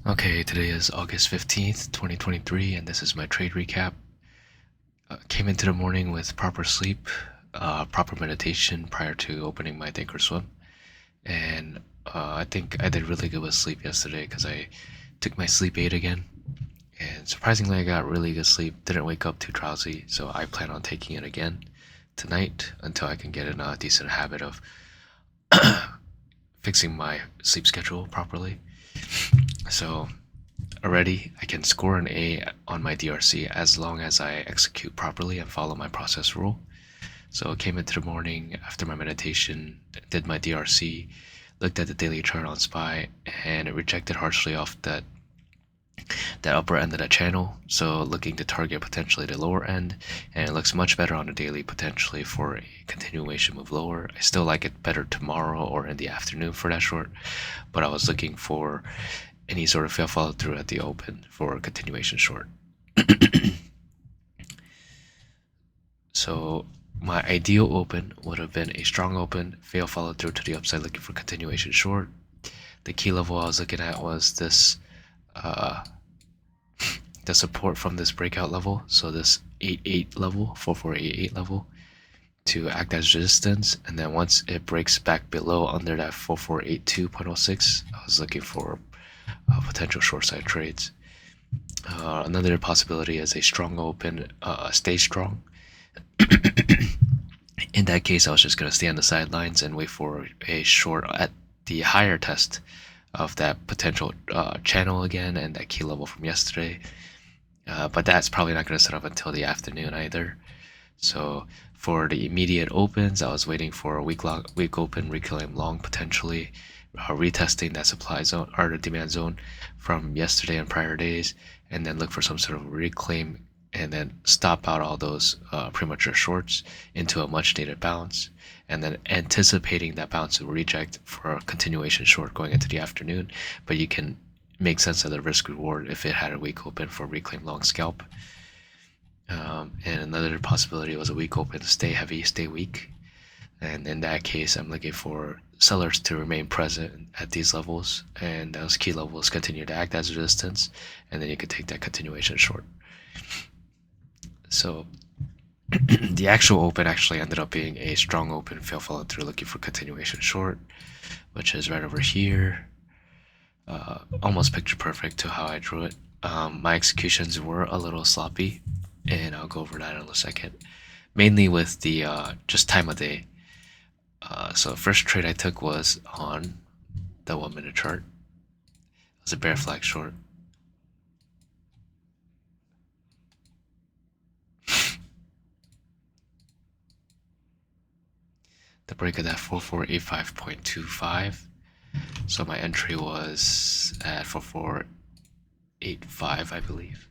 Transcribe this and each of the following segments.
Okay, today is August 15th, 2023, and this is my trade recap. Came into the morning with proper sleep, proper meditation prior to opening my Thinkorswim, and I think I did really good with sleep yesterday because I took my sleep aid again, and surprisingly, I got really good sleep. Didn't wake up too drowsy, so I plan on taking it again tonight until I can get in a decent habit of fixing my sleep schedule properly. So already I can score an A on my DRC as long as I execute properly and follow my process rule. So I came into the morning after my meditation, did my DRC, looked at the daily chart on SPY, and it rejected harshly off that upper end of that channel. So looking to target potentially the lower end, and it looks much better on the daily potentially for a continuation move lower. I still like it better tomorrow or in the afternoon for that short, but I was looking for any sort of fail follow through at the open for a continuation short. So my ideal open would have been a strong open, fail follow through to the upside looking for continuation short. The key level I was looking at was this the support from this breakout level, so this 88 level, 4488 level, to act as resistance, and then once it breaks back below under that 4482.06, I was looking for potential short side trades. Another possibility is a strong open, stay strong. In that case, I was just going to stay on the sidelines and wait for a short at the higher test of that potential channel again and that key level from yesterday. But that's probably not going to set up until the afternoon either. So for the immediate opens, I was waiting for a week open, reclaim long potentially, retesting that supply zone or the demand zone from yesterday and prior days, and then look for some sort of reclaim and then stop out all those premature shorts into a much needed bounce, and then anticipating that bounce will reject for a continuation short going into the afternoon. But you can make sense of the risk reward if it had a weak open for reclaim long scalp. And another possibility was a weak open, stay heavy, stay weak. And in that case, I'm looking for sellers to remain present at these levels, and those key levels continue to act as resistance, and then you could take that continuation short. So the actual open actually ended up being a strong open, fail follow through, looking for continuation short, which is right over here. Almost picture perfect to how I drew it. My executions were a little sloppy, and I'll go over that in a second. Mainly with the just time of day. So the first trade I took was on the 1 minute chart. It was a bear flag short. The break of that 4485.25. So my entry was at 4485, I believe.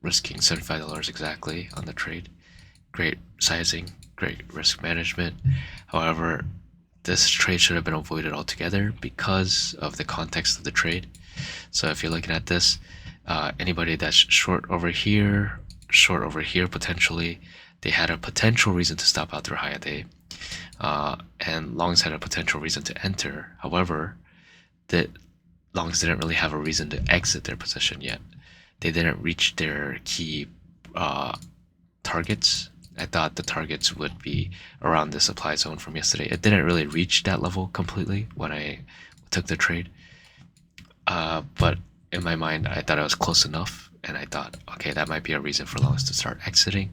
Risking $75 exactly on the trade. Great sizing, great risk management. However, this trade should have been avoided altogether because of the context of the trade. So if you're looking at this, anybody that's short over here potentially, they had a potential reason to stop out their high day, and longs had a potential reason to enter. However, the longs didn't really have a reason to exit their position yet. They didn't reach their key targets. I thought the targets would be around the supply zone from yesterday. It didn't really reach that level completely when I took the trade. But in my mind, I thought it was close enough, and I thought, okay, that might be a reason for longs to start exiting.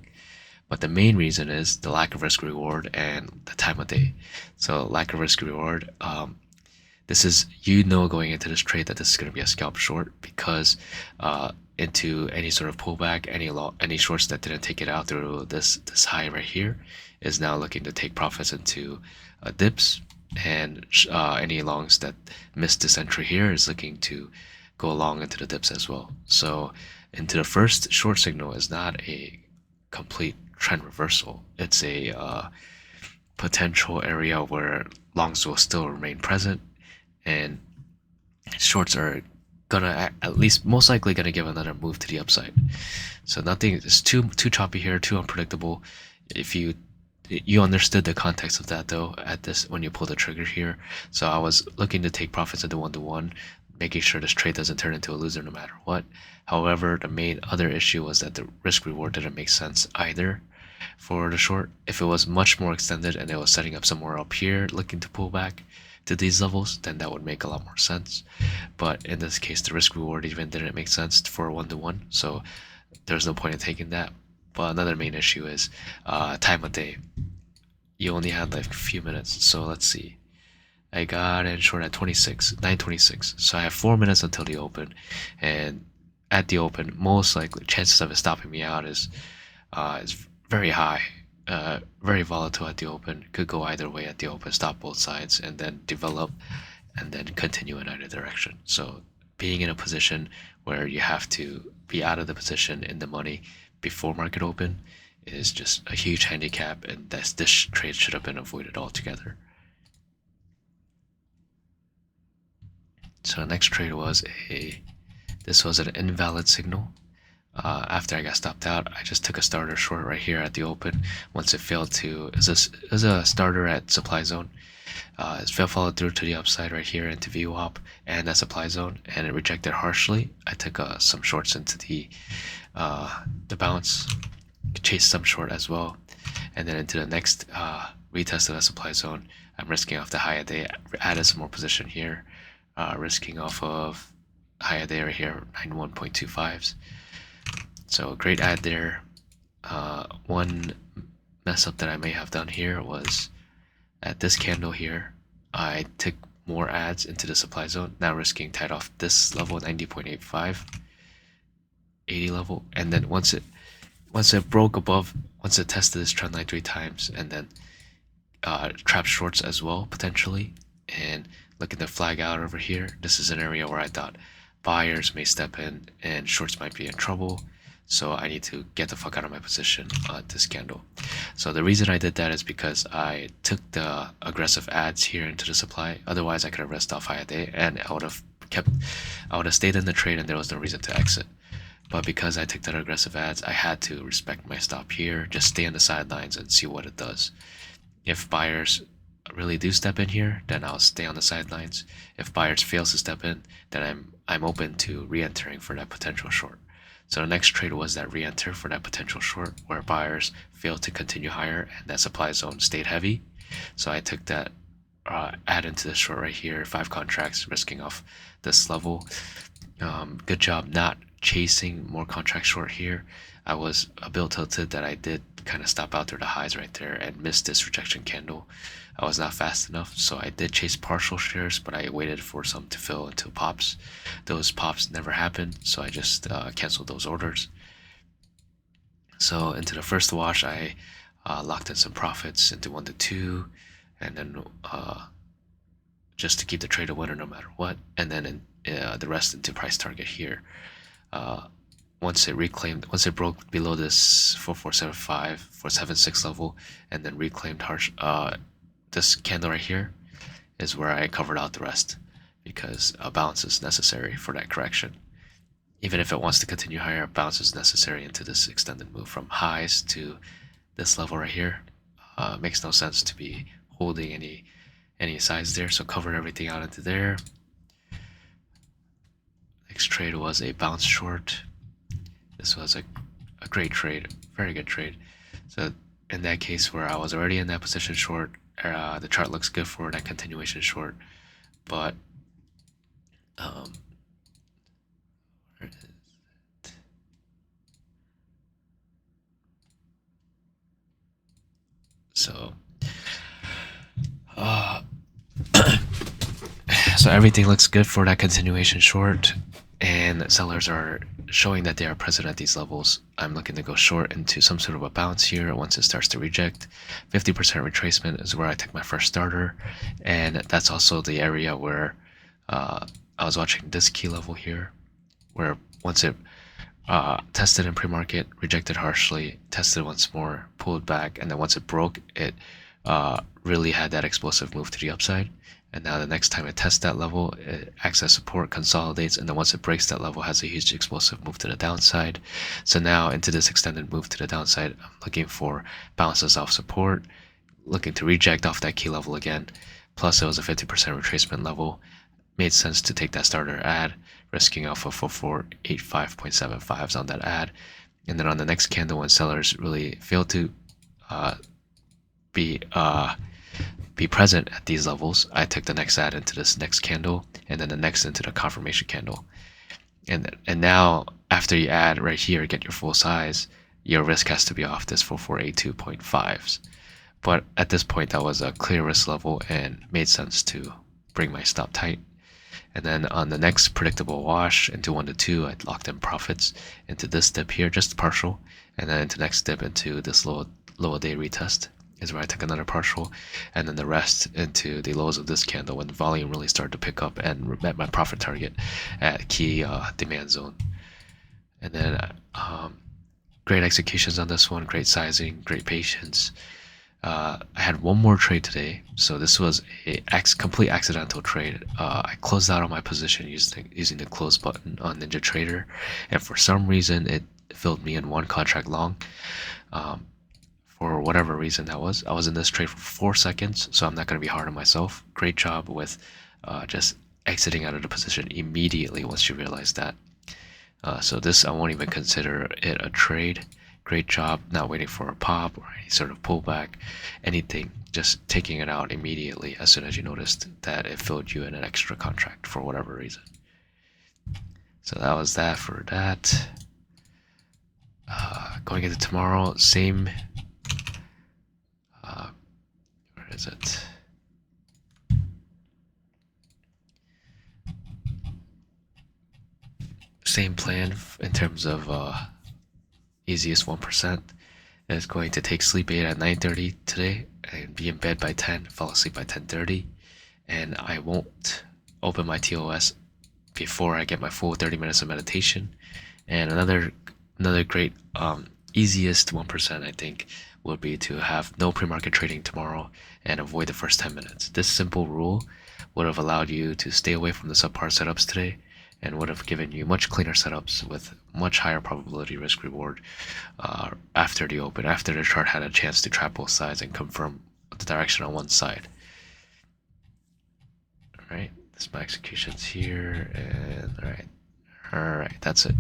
But the main reason is the lack of risk reward and the time of day. So lack of risk reward. This is, going into this trade that this is going to be a scalp short because into any sort of pullback, any shorts that didn't take it out through this high right here is now looking to take profits into dips, and any longs that missed this entry here is looking to go long into the dips as well. So into the first short signal is not a complete trend reversal. It's a potential area where longs will still remain present, and shorts are gonna at least most likely gonna give another move to the upside. So nothing is too choppy here, too unpredictable. If you understood the context of that though at this when you pull the trigger here. So I was looking to take profits at the 1-to-1, making sure this trade doesn't turn into a loser no matter what. However, the main other issue was that the risk reward didn't make sense either for the short. If it was much more extended and it was setting up somewhere up here looking to pull back to these levels, then that would make a lot more sense. But in this case, the risk reward even didn't make sense for a 1-to-1, so there's no point in taking that. But another main issue is time of day. You only had like a few minutes, so let's see. I got in short at 9:26, so I have 4 minutes until the open, and at the open, most likely chances of it stopping me out is very high, very volatile at the open. Could go either way at the open, stop both sides, and then develop, and then continue in either direction. So being in a position where you have to be out of the position in the money before market open is just a huge handicap, and this trade should have been avoided altogether. So the next trade was this was an invalid signal. After I got stopped out, I just took a starter short right here at the open. Once it failed to, it was a starter at supply zone. It followed through to the upside right here into VWAP and that supply zone, and it rejected harshly. I took some shorts into the bounce, chased some short as well, and then into the next retest of the supply zone. I'm risking off the high a day, added some more position here. Risking off of higher day right here, 91.25s. So great add there. One mess up that I may have done here was at this candle here, I took more adds into the supply zone, now risking tied off this level, 90.85, 80 level, and then once it broke above, once it tested this trend line 3 times, and then trap shorts as well potentially, and looking to flag out over here, this is an area where I thought buyers may step in and shorts might be in trouble, so I need to get the fuck out of my position on this candle. So the reason I did that is because I took the aggressive adds here into the supply. Otherwise I could have rested off high day and I would have stayed in the trade and there was no reason to exit. But because I took that aggressive adds, I had to respect my stop here, just stay on the sidelines and see what it does. If buyers really do step in here, then I'll stay on the sidelines. If buyers fails to step in, then I'm open to re-entering for that potential short. So the next trade was that re-enter for that potential short where buyers failed to continue higher and that supply zone stayed heavy. So I took that add into this short right here, 5 contracts, risking off this level. Good job not chasing more contracts short here. I was a bit tilted that I did kind of stop out through the highs right there and missed this rejection candle. I was not fast enough, so I did chase partial shares, but I waited for some to fill into pops. Those pops never happened, so I just canceled those orders. So into the first wash, I locked in some profits into 1 to 2, and then just to keep the trade a winner no matter what, and then the rest into price target here. Once it broke below this 4475, 476 level, and then reclaimed harsh, this candle right here is where I covered out the rest because a bounce is necessary for that correction. Even if it wants to continue higher, a bounce is necessary into this extended move from highs to this level right here. Makes no sense to be holding any sides there, so covered everything out into there. Next trade was a bounce short. This was a great trade, very good trade. So in that case where I was already in that position short, the chart looks good for that continuation short, but where is it? So so everything looks good for that continuation short, and sellers are showing that they are present at these levels. I'm looking to go short into some sort of a bounce here once it starts to reject. 50% retracement is where I took my first starter, and that's also the area where I was watching this key level here, where once it tested in pre-market, rejected harshly, tested once more, pulled back, and then once it broke, it really had that explosive move to the upside. And now the next time it tests that level, it acts as support, consolidates, and then once it breaks that level, has a huge explosive move to the downside. So now into this extended move to the downside, I'm looking for bounces off support, looking to reject off that key level again. Plus it was a 50% retracement level, made sense to take that starter ad, risking alpha for 485.75s on that ad. And then on the next candle, when sellers really fail to uh, be be present at these levels, I took the next ad into this next candle, and then the next into the confirmation candle. And now after you add right here, get your full size, your risk has to be off this for 482.5s. But at this point, that was a clear risk level and made sense to bring my stop tight. And then on the next predictable wash into 1 to 2, I locked in profits into this dip here, just partial, and then into next dip into this lower day retest is where I took another partial, and then the rest into the lows of this candle when the volume really started to pick up and met my profit target at key demand zone. And then great executions on this one, great sizing, great patience. I had one more trade today, so this was a complete accidental trade. I closed out on my position using the close button on NinjaTrader, and for some reason it filled me in one contract long. For whatever reason that was, I was in this trade for 4 seconds, so I'm not going to be hard on myself. Great job with just exiting out of the position immediately once you realize that. So this, I won't even consider it a trade. Great job, not waiting for a pop or any sort of pullback, anything, just taking it out immediately as soon as you noticed that it filled you in an extra contract for whatever reason. So that was that for that. Going into tomorrow, same. Where is it? Same plan in terms of easiest 1%. Is going to take sleep 8 at 9:30 today and be in bed by 10, fall asleep by 10:30, and I won't open my TOS before I get my full 30 minutes of meditation. And another great easiest 1% I think would be to have no pre-market trading tomorrow and avoid the first 10 minutes. This simple rule would have allowed you to stay away from the subpar setups today and would have given you much cleaner setups with much higher probability risk reward after the open, after the chart had a chance to trap both sides and confirm the direction on one side. All right, this is my executions here, and all right, that's it.